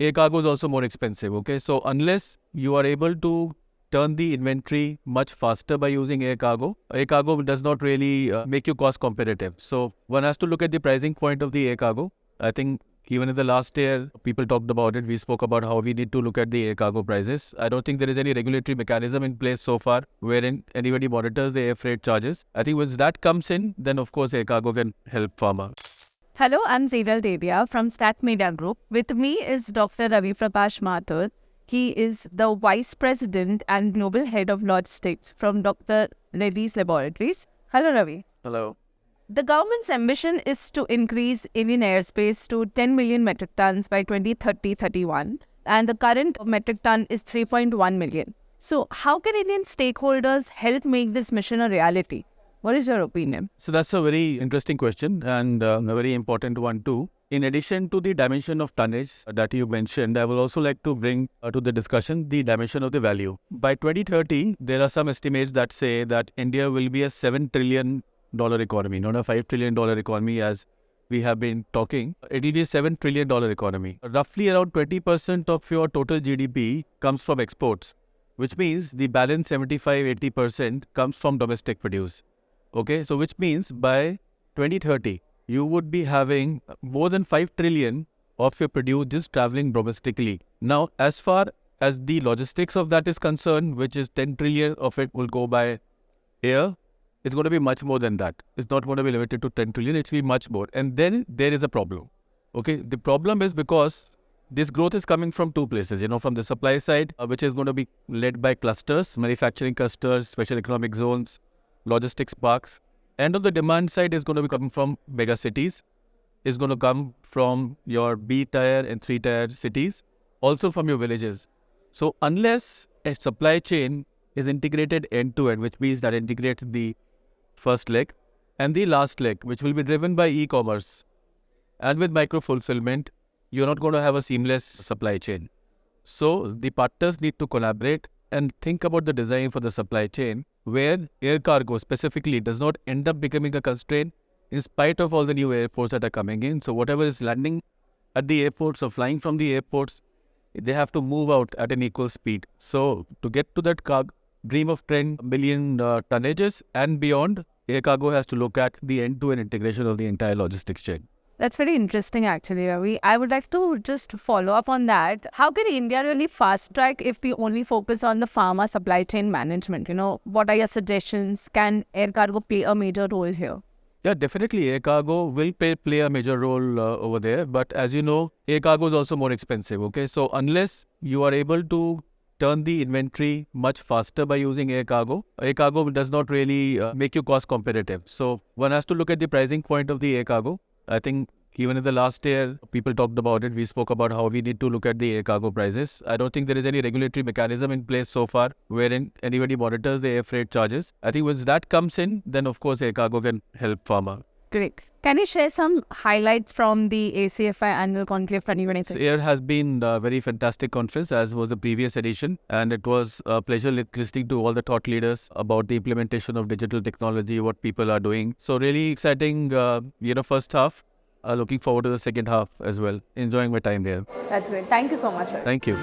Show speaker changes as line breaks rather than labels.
air cargo is also more expensive. Okay, so unless you are able to turn the inventory much faster by using air cargo does not really make you cost competitive. So one has to look at the pricing point of the air cargo. I think even in the last year, people talked about it. We spoke about how we need to look at the air cargo prices. I don't think there is any regulatory mechanism in place so far wherein anybody monitors the air freight charges. I think once that comes in, then of course air cargo can help farmer.
Hello, I'm Zedal Dedia from Stat Media Group. With me is Dr. Ravi Prakash Mathur. He is the Vice President and Global Head of Logistics from Dr. Reddy's Laboratories. Hello, Ravi.
Hello.
The government's ambition is to increase Indian airspace to 10 million metric tons by 2030-31, and the current metric ton is 3.1 million. So, how can Indian stakeholders help make this mission a reality? What is your opinion?
So that's a very interesting question and a very important one too. In addition to the dimension of tonnage that you mentioned, I would also like to bring to the discussion the dimension of the value. By 2030, there are some estimates that say that India will be a $7 trillion economy, not a $5 trillion economy as we have been talking. It will be a $7 trillion economy. Roughly around 20% of your total GDP comes from exports, which means the balance 75-80% comes from domestic produce. Okay, so which means by 2030, you would be having more than 5 trillion of your produce just traveling domestically. Now, as far as the logistics of that is concerned, which is 10 trillion of it will go by air, it's going to be much more than that. It's not going to be limited to 10 trillion, it's going to be much more. And then there is a problem. Okay, the problem is because this growth is coming from two places, from the supply side, which is going to be led by clusters, manufacturing clusters, special economic zones, logistics parks. And on the demand side is going to be coming from mega cities, is going to come from your B tier and 3 tier cities, also from your villages. So unless a supply chain is integrated end to end, which means that integrates the first leg and the last leg, which will be driven by e-commerce and with micro fulfillment, you're not going to have a seamless supply chain. So the partners need to collaborate and think about the design for the supply chain where air cargo specifically does not end up becoming a constraint in spite of all the new airports that are coming in. So whatever is landing at the airports or flying from the airports, they have to move out at an equal speed. So to get to that dream of 10 million tonnages and beyond, air cargo has to look at the end-to-end integration of the entire logistics chain.
That's very interesting actually, Ravi. I would like to just follow up on that. How can India really fast track if we only focus on the pharma supply chain management? What are your suggestions? Can air cargo play a major role here?
Yeah, definitely air cargo will play a major role over there. But as you know, air cargo is also more expensive. Okay, so unless you are able to turn the inventory much faster by using air cargo does not really make you cost competitive. So one has to look at the pricing point of the air cargo. I think even in the last year, people talked about it. We spoke about how we need to look at the air cargo prices. I don't think there is any regulatory mechanism in place so far wherein anybody monitors the air freight charges. I think once that comes in, then of course air cargo can help farmer.
Great. Can you share some highlights from the ACFI annual Conclave 2023?
Air has been a very fantastic conference, as was the previous edition, and it was a pleasure listening to all the thought leaders about the implementation of digital technology, what people are doing. So really exciting, first half. Looking forward to the second half as well. Enjoying my time there.
That's great. Thank you so much.
Thank you.